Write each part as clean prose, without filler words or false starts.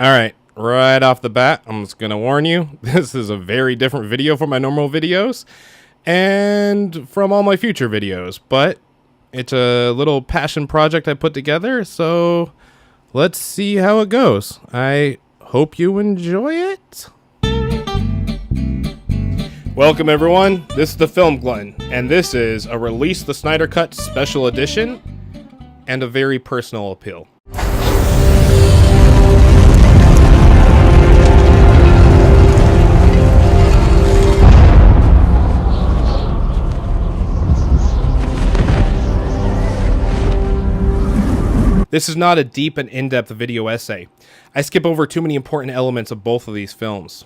Alright, right off the bat, I'm just going to warn you, this is a very different video from my normal videos, and from all my future videos, but it's a little passion project I put together, so let's see how it goes. I hope you enjoy it. Welcome everyone, this is the Film Glutton, and this is a Release the Snyder Cut special edition, and a very personal appeal. This is not a deep and in-depth video essay. I skip over too many important elements of both of these films.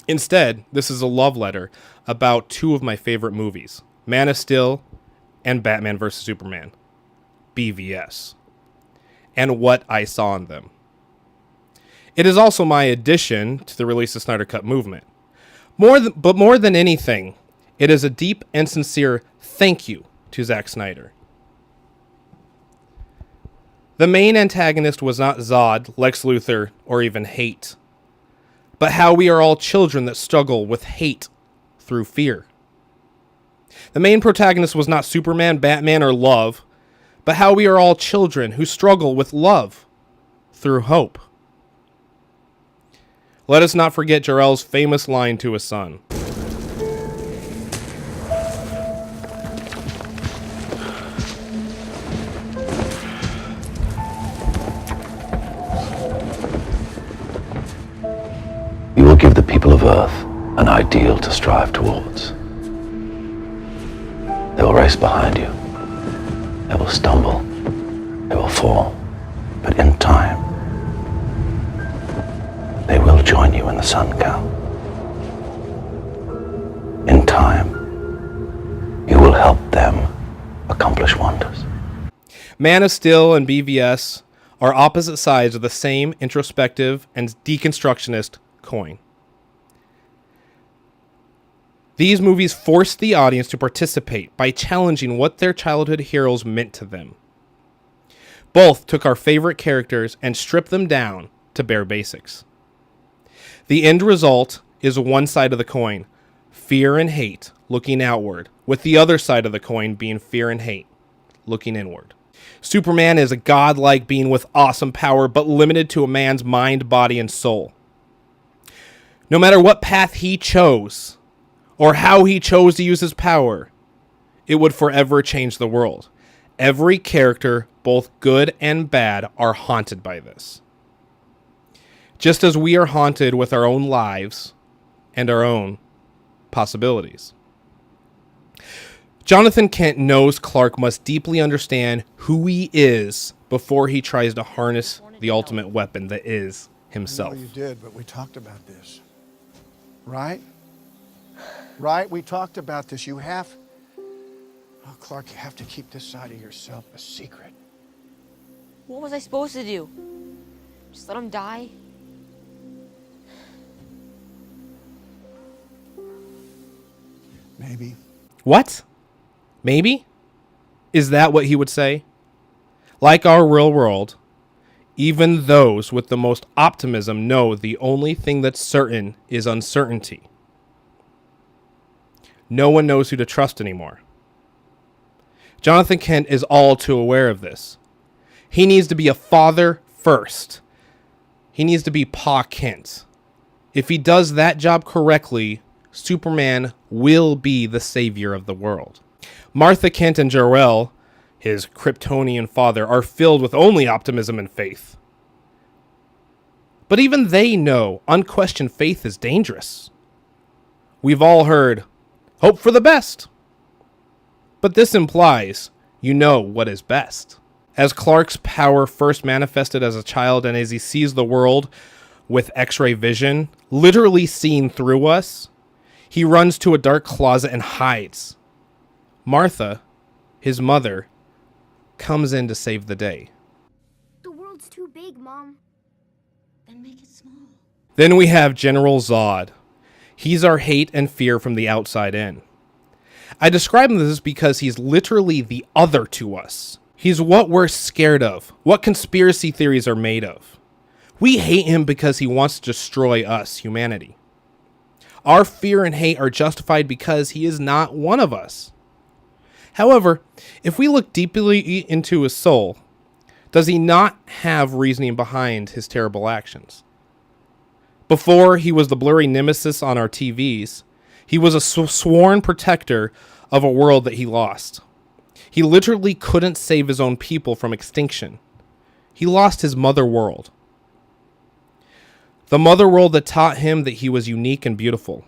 Instead, this is a love letter about two of my favorite movies, Man of Steel and Batman vs. Superman, BVS, and what I saw in them. It is also my addition to the Release the Snyder Cut movement. More than anything, it is a deep and sincere thank you to Zack Snyder. The main antagonist was not Zod, Lex Luthor, or even hate, but how we are all children that struggle with hate through fear. The main protagonist was not Superman, Batman, or love, but how we are all children who struggle with love through hope. Let us not forget Jor-El's famous line to his son. You will give the people of Earth an ideal to strive towards. They will race behind you. They will stumble. They will fall. But in time, they will join you in the sun, Cal. In time, you will help them accomplish wonders. Man of Steel and BVS are opposite sides of the same introspective and deconstructionist coin. These movies forced the audience to participate by challenging what their childhood heroes meant to them. Both took our favorite characters and stripped them down to bare basics. The end result is one side of the coin, fear and hate looking outward, with the other side of the coin being fear and hate looking inward. Superman is a godlike being with awesome power, but limited to a man's mind, body, and soul. No matter what path he chose, or how he chose to use his power, it would forever change the world. Every character, both good and bad, are haunted by this. Just as we are haunted with our own lives and our own possibilities. Jonathan Kent knows Clark must deeply understand who he is before he tries to harness the ultimate weapon that is himself. I know you did, but we talked about this. Right? Right? We talked about this. You have... Oh, Clark, you have to keep this side of yourself a secret. What was I supposed to do? Just let him die? Maybe. What? Maybe? Is that what he would say? Like our real world, even those with the most optimism know the only thing that's certain is uncertainty. No one knows who to trust anymore. Jonathan Kent is all too aware of this. He needs to be a father first. He needs to be Pa Kent. If he does that job correctly, Superman will be the savior of the world. Martha Kent and Jor-El, his Kryptonian father, are filled with only optimism and faith. But even they know unquestioned faith is dangerous. We've all heard, hope for the best. But this implies you know what is best. As Clark's power first manifested as a child and as he sees the world with X-ray vision, literally seen through us, he runs to a dark closet and hides. Martha, his mother, comes in to save the day. The world's too big, Mom. Then make it small. Then we have General Zod. He's our hate and fear from the outside in. I describe him as this because he's literally the other to us. He's what we're scared of, what conspiracy theories are made of. We hate him because he wants to destroy us, humanity. Our fear and hate are justified because he is not one of us. However, if we look deeply into his soul, does he not have reasoning behind his terrible actions? Before he was the blurry nemesis on our TVs, he was a sworn protector of a world that he lost. He literally couldn't save his own people from extinction. He lost his mother world. The mother world that taught him that he was unique and beautiful.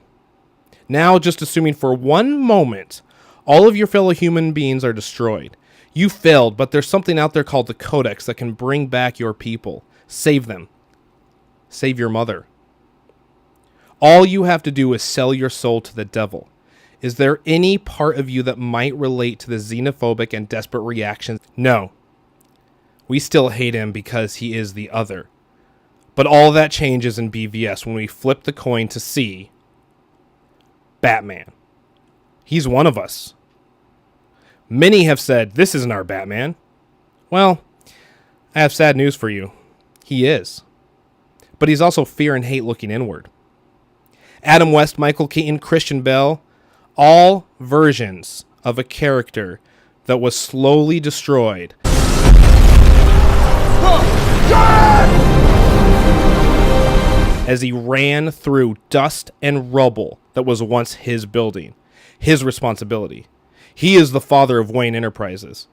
Now, just assuming for one moment, all of your fellow human beings are destroyed. You failed, but there's something out there called the Codex that can bring back your people. Save them. Save your mother. All you have to do is sell your soul to the devil. Is there any part of you that might relate to the xenophobic and desperate reactions? No. We still hate him because he is the other. But all that changes in BVS when we flip the coin to see Batman. He's one of us. Many have said, this isn't our Batman. Well, I have sad news for you. He is. But he's also fear and hate looking inward. Adam West, Michael Keaton, Christian Bale, all versions of a character that was slowly destroyed. As he ran through dust and rubble that was once his building, his responsibility. He is the father of Wayne Enterprises.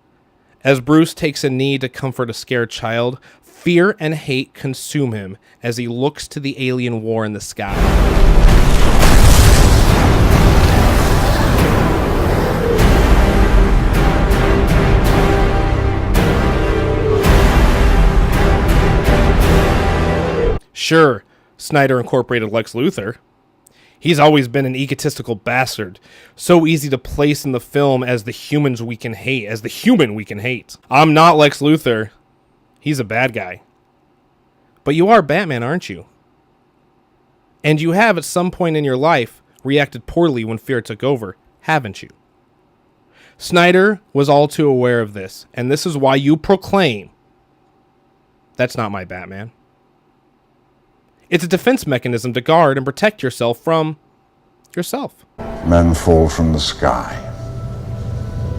As Bruce takes a knee to comfort a scared child, fear and hate consume him as he looks to the alien war in the sky. Sure, Snyder incorporated Lex Luthor. He's always been an egotistical bastard, so easy to place in the film as the humans we can hate, as the human we can hate. I'm not Lex Luthor. He's a bad guy. But you are Batman, aren't you? And you have, at some point in your life, reacted poorly when fear took over, haven't you? Snyder was all too aware of this, and this is why you proclaim, that's not my Batman. It's a defense mechanism to guard and protect yourself from yourself. Men fall from the sky.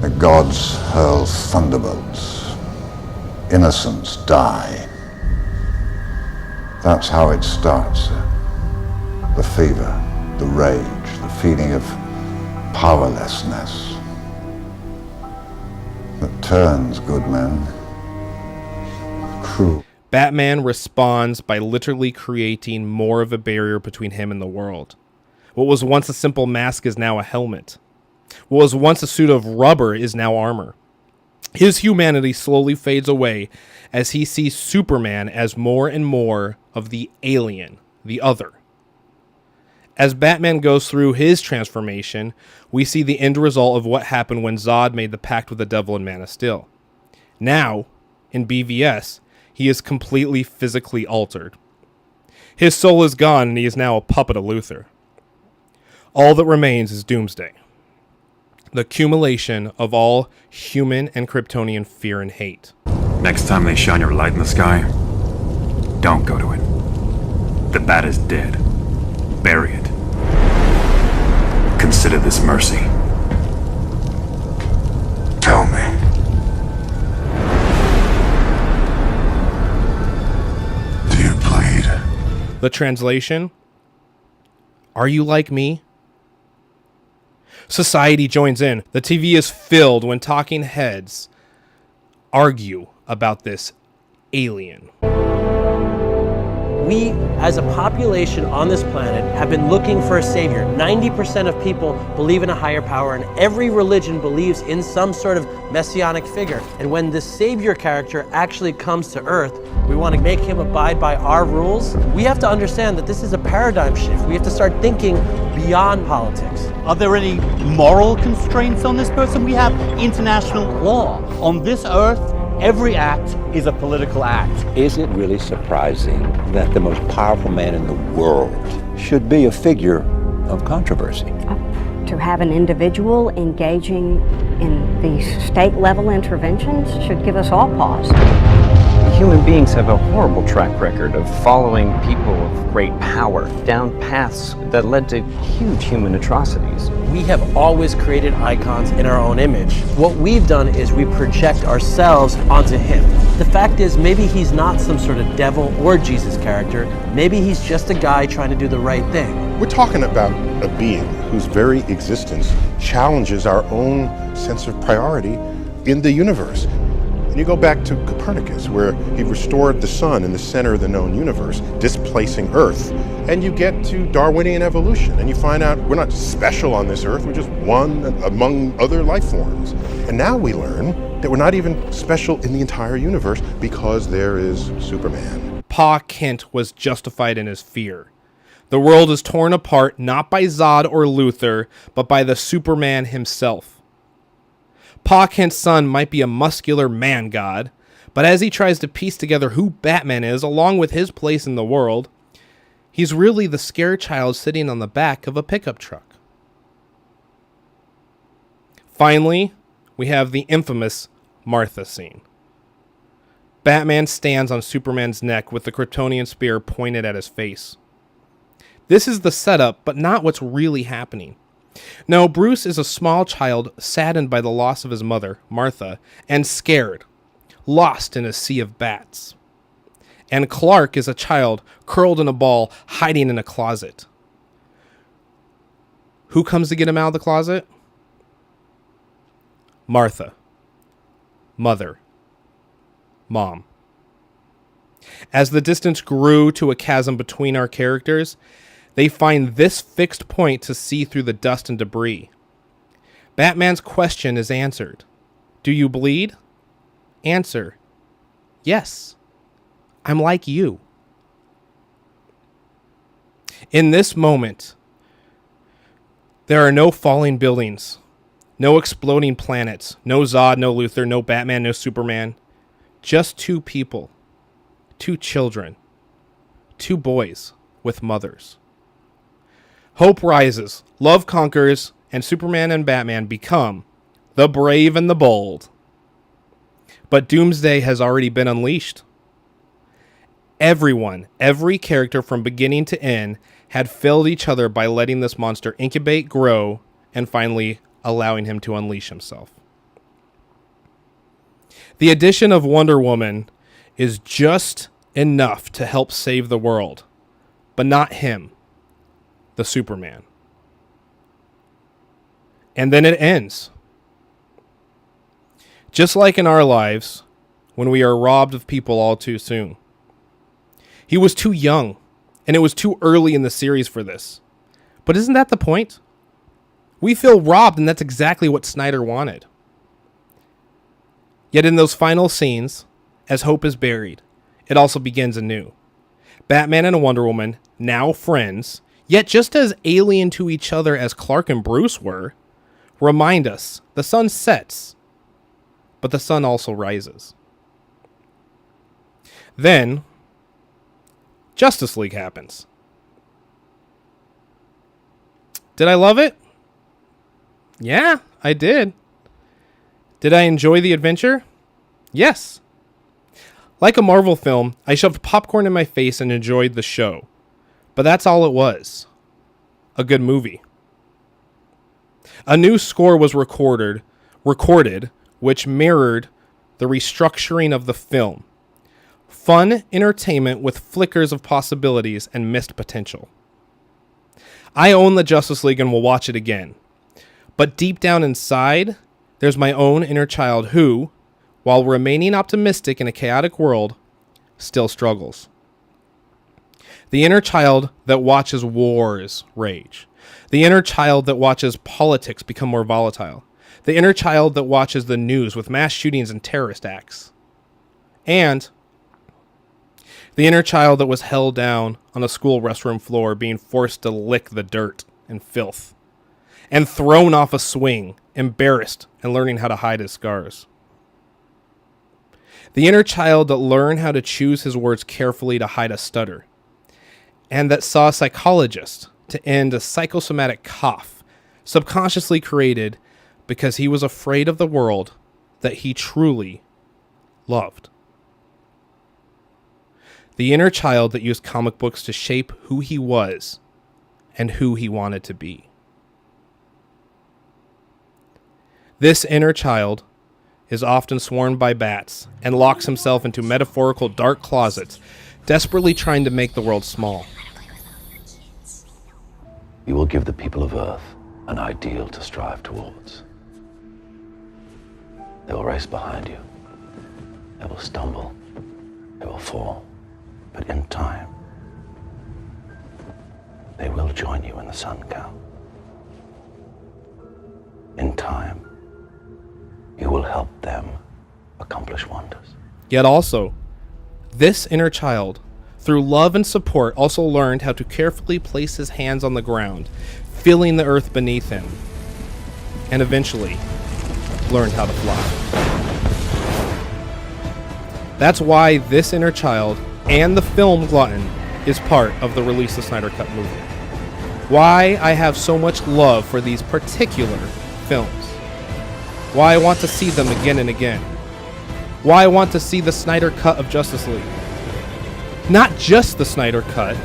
The gods hurl thunderbolts. Innocents die. That's how it starts. The fever, the rage, the feeling of powerlessness that turns good men cruel. Batman responds by literally creating more of a barrier between him and the world. What was once a simple mask is now a helmet. What was once a suit of rubber is now armor. His humanity slowly fades away as he sees Superman as more and more of the alien, the other. As Batman goes through his transformation, we see the end result of what happened when Zod made the pact with the devil in Man of Steel. Now, in BVS, he is completely physically altered. His soul is gone and he is now a puppet of Luthor. All that remains is Doomsday. The accumulation of all human and Kryptonian fear and hate. Next time they shine your light in the sky, don't go to it. The bat is dead. Bury it. Consider this mercy. Tell me. Do you bleed? The translation: are you like me? Society joins in. The TV is filled when talking heads argue about this alien. We, as a population on this planet, have been looking for a savior. 90% of people believe in a higher power, and every religion believes in some sort of messianic figure. And when this savior character actually comes to Earth, we want to make him abide by our rules. We have to understand that this is a paradigm shift. We have to start thinking beyond politics. Are there any moral constraints on this person? We have international law. On this Earth, every act is a political act. Is it really surprising that the most powerful man in the world should be a figure of controversy? To have an individual engaging in these state-level interventions should give us all pause. human beings have a horrible track record of following people of great power down paths that led to huge human atrocities. We have always created icons in our own image. What we've done is we project ourselves onto him. The fact is, maybe he's not some sort of devil or Jesus character. Maybe he's just a guy trying to do the right thing. We're talking about a being whose very existence challenges our own sense of priority in the universe. And you go back to Copernicus, where he restored the sun in the center of the known universe, displacing Earth. And you get to Darwinian evolution, and you find out we're not special on this Earth, we're just one among other life forms. And now we learn that we're not even special in the entire universe because there is Superman. Pa Kent was justified in his fear. The world is torn apart not by Zod or Luthor, but by the Superman himself. Pa Kent's son might be a muscular man god, but as he tries to piece together who Batman is along with his place in the world, he's really the scared child sitting on the back of a pickup truck. Finally, we have the infamous Martha scene. Batman stands on Superman's neck with the Kryptonian spear pointed at his face. This is the setup, but not what's really happening. No, Bruce is a small child saddened by the loss of his mother, Martha, and scared, lost in a sea of bats. And Clark is a child curled in a ball, hiding in a closet. Who comes to get him out of the closet? Martha. Mother. Mom. As the distance grew to a chasm between our characters, they find this fixed point to see through the dust and debris. Batman's question is answered. Do you bleed? Answer. Yes. I'm like you. In this moment, there are no falling buildings, no exploding planets, no Zod, no Luthor, no Batman, no Superman. Just two people, two children, two boys with mothers. Hope rises, love conquers, and Superman and Batman become the brave and the bold. But Doomsday has already been unleashed. Everyone, every character from beginning to end, had failed each other by letting this monster incubate, grow, and finally allowing him to unleash himself. The addition of Wonder Woman is just enough to help save the world, but not him. The Superman. And then it ends. Just like in our lives, when we are robbed of people all too soon. He was too young, and it was too early in the series for this. But isn't that the point? We feel robbed, and that's exactly what Snyder wanted. Yet in those final scenes, as hope is buried, it also begins anew. Batman and Wonder Woman, now friends, yet just as alien to each other as Clark and Bruce were, remind us the sun sets, but the sun also rises. Then, Justice League happens. Did I love it? Yeah, I did. Did I enjoy the adventure? Yes. Like a Marvel film, I shoved popcorn in my face and enjoyed the show. But that's all it was. A good movie. A new score was recorded, which mirrored the restructuring of the film. Fun entertainment with flickers of possibilities and missed potential. I own the Justice League and will watch it again. But deep down inside, there's my own inner child who, while remaining optimistic in a chaotic world, still struggles. The inner child that watches wars rage. The inner child that watches politics become more volatile. The inner child that watches the news with mass shootings and terrorist acts. And the inner child that was held down on a school restroom floor being forced to lick the dirt and filth. And thrown off a swing, embarrassed and learning how to hide his scars. The inner child that learned how to choose his words carefully to hide a stutter. And that saw a psychologist to end a psychosomatic cough subconsciously created because he was afraid of the world that he truly loved. The inner child that used comic books to shape who he was and who he wanted to be. This inner child is often swarmed by bats and locks himself into metaphorical dark closets, desperately trying to make the world small. You will give the people of Earth an ideal to strive towards. They will race behind you. They will stumble. They will fall. But in time, they will join you in the sun cow. In time, you will help them accomplish wonders. Yet also, this inner child, through love and support, also learned how to carefully place his hands on the ground, feeling the earth beneath him, and eventually learned how to fly. That's why this inner child and the film Glutton is part of the Release the Snyder Cut movement. Why I have so much love for these particular films. Why I want to see them again and again. Why I want to see the Snyder Cut of Justice League. Not just the Snyder Cut,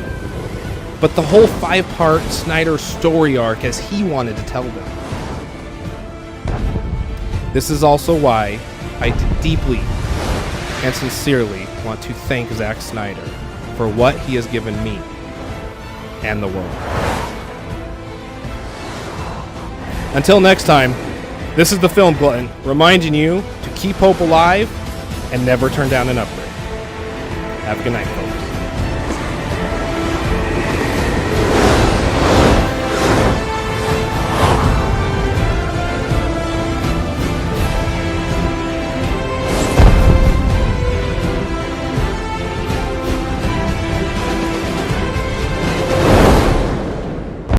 but the whole 5-part Snyder story arc as he wanted to tell them. This is also why I deeply and sincerely want to thank Zack Snyder for what he has given me and the world. Until next time, this is the Film Glutton, reminding you to keep hope alive and never turn down an upgrade. Have a good night, folks.